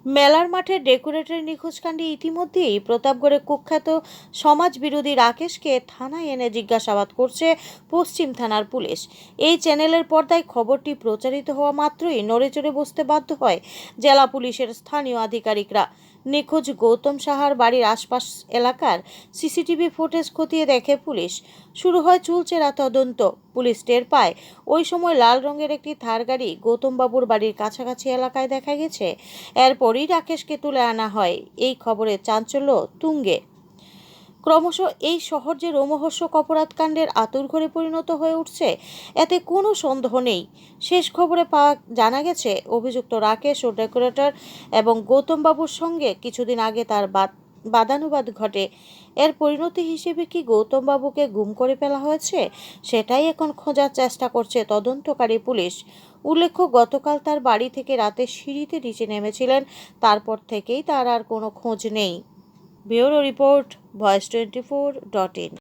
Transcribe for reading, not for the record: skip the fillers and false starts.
মেলার মাঠে ডেকোরেটর নিখোঁজ কাণ্ডে ইতিমধ্যেই প্রতাপগড়ে কুখ্যাত সমাজ বিরোধী রাকেশকে থানায় এনে জিজ্ঞাসাবাদ করছে পশ্চিম থানার পুলিশ। এই চ্যানেলের পর্দায় খবরটি প্রচারিত হওয়া মাত্রই নড়েচড়ে বসতে বাধ্য হয় জেলা পুলিশের স্থানীয় আধিকারিকরা। নিখোঁজ গৌতম সাহার বাড়ির আশপাশ এলাকার সিসিটিভি ফুটেজ খতিয়ে দেখে পুলিশ। শুরু হয় চুলচেরা তদন্ত। পুলিশ টের পায় ওই সময় লাল রঙের একটি থার গাড়ি গৌতম বাবুর বাড়ির কাছাকাছি এলাকায় দেখা গেছে। এরপরই রাকেশকে তুলে আনা হয়। এই খবরে চাঞ্চল্য তুঙ্গে। ক্রমশ এই শহর যে রোমহর্ষক অপরাধকাণ্ডের আঁতুড়ঘরে পরিণত হয়ে উঠছে এতে কোনো সন্দেহ নেই। শেষ খবরে জানা গেছে অভিযুক্ত রাকেশ ও ডেকোরেটর এবং গৌতম বাবুর সঙ্গে কিছুদিন আগে তার বাদানুবাদ ঘটে। এর পরিণতি হিসেবে কি গৌতম বাবুকে গুম করে ফেলা হয়েছে, সেটাই এখন খোঁজার চেষ্টা করছে তদন্তকারী পুলিশ। উল্লেখ্য, গতকাল তার বাড়ি থেকে রাতে সিঁড়িতে নিচে নেমেছিলেন। তারপর থেকেই তার আর কোনো খোঁজ নেই। Bureau report, ভয়েস24.in।